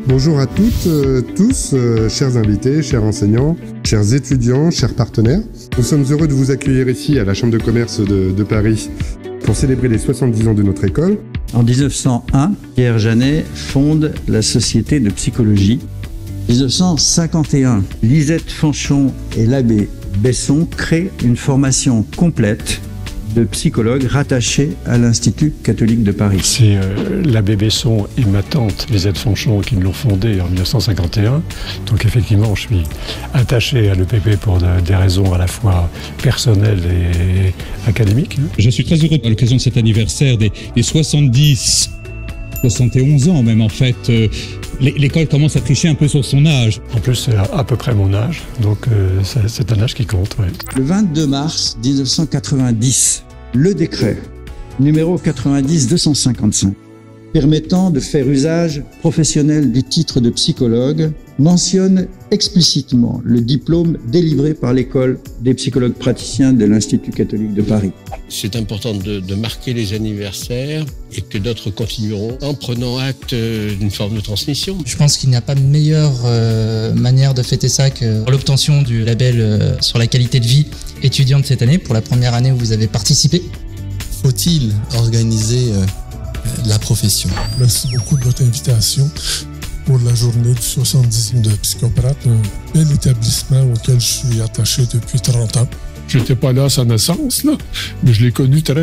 Bonjour à toutes, tous, chers invités, chers enseignants, chers étudiants, chers partenaires. Nous sommes heureux de vous accueillir ici à la Chambre de commerce de Paris pour célébrer les 70 ans de notre école. En 1901, Pierre Janet fonde la Société de psychologie. 1951, Lisette Fanchon et l'abbé Besson créent une formation complète de psychologues rattachés à l'Institut catholique de Paris. C'est l'abbé Besson et ma tante Lisette Fanchon qui l'ont fondé en 1951. Donc effectivement, je suis attaché à l'EPP pour des raisons à la fois personnelles et académiques. Je suis très heureux à l'occasion de cet anniversaire des 70, 71 ans même en fait. L'école commence à tricher un peu sur son âge. En plus, c'est à peu près mon âge, donc c'est un âge qui compte. Ouais. Le 22 mars 1990, le décret numéro 90-255, permettant de faire usage professionnel du titre de psychologue, mentionne explicitement le diplôme délivré par l'école des psychologues praticiens de l'Institut catholique de Paris. C'est important de marquer les anniversaires et que d'autres continueront en prenant acte d'une forme de transmission. Je pense qu'il n'y a pas meilleure manière de fêter ça que l'obtention du label sur la qualité de vie étudiante cette année, pour la première année où vous avez participé. Faut-il organiser la profession? Merci beaucoup de votre invitation pour la journée du 70e de Psychoprate, un bel établissement auquel je suis attaché depuis 30 ans. J'étais pas là à sa naissance, là, mais je l'ai connu très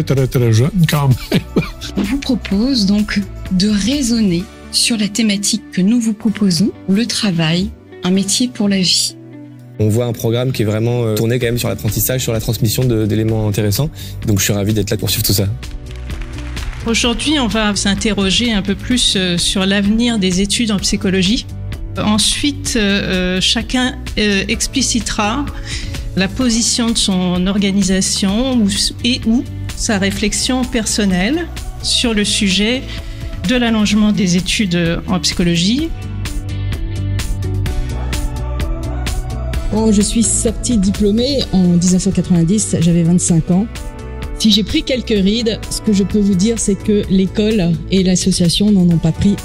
jeune quand même. On vous propose donc de raisonner sur la thématique que nous vous proposons, le travail, un métier pour la vie. On voit un programme qui est vraiment tourné quand même sur l'apprentissage, sur la transmission d'éléments intéressants. Donc je suis ravi d'être là pour suivre tout ça. Aujourd'hui, on va s'interroger un peu plus sur l'avenir des études en psychologie. Ensuite, chacun explicitera la position de son organisation ou sa réflexion personnelle sur le sujet de l'allongement des études en psychologie. Je suis sortie diplômée en 1990, j'avais 25 ans. Si j'ai pris quelques rides, ce que je peux vous dire, c'est que l'école et l'association n'en ont pas pris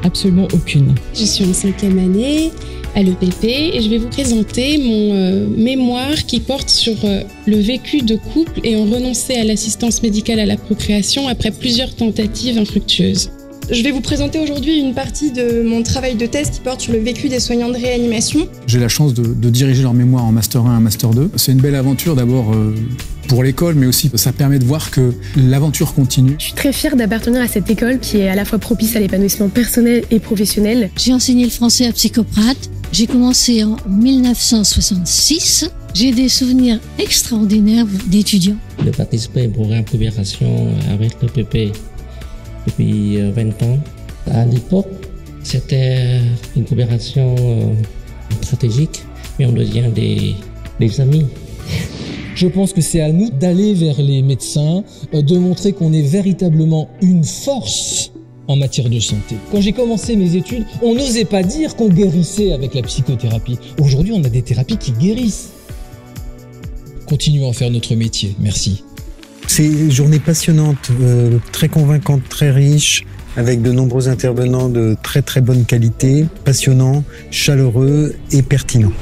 absolument aucune. Je suis en 5e année à l'EPP et je vais vous présenter mon mémoire qui porte sur le vécu de couple ayant renoncé à l'assistance médicale à la procréation après plusieurs tentatives infructueuses. Je vais vous présenter aujourd'hui une partie de mon travail de thèse qui porte sur le vécu des soignants de réanimation. J'ai la chance de diriger leur mémoire en Master 1 et Master 2. C'est une belle aventure d'abord pour l'école, mais aussi ça permet de voir que l'aventure continue. Je suis très fière d'appartenir à cette école qui est à la fois propice à l'épanouissement personnel et professionnel. J'ai enseigné le français à Psychoprate. J'ai commencé en 1966. J'ai des souvenirs extraordinaires d'étudiants. J'ai participé au programme de coopération avec l'EPP depuis 20 ans. À l'époque, c'était une coopération stratégique, mais on devient des amis. Je pense que c'est à nous d'aller vers les médecins, de montrer qu'on est véritablement une force en matière de santé. Quand j'ai commencé mes études, on n'osait pas dire qu'on guérissait avec la psychothérapie. Aujourd'hui, on a des thérapies qui guérissent. Continuons à faire notre métier. Merci. C'est une journée passionnante, très convaincante, très riche, avec de nombreux intervenants de très bonne qualité, passionnants, chaleureux et pertinents.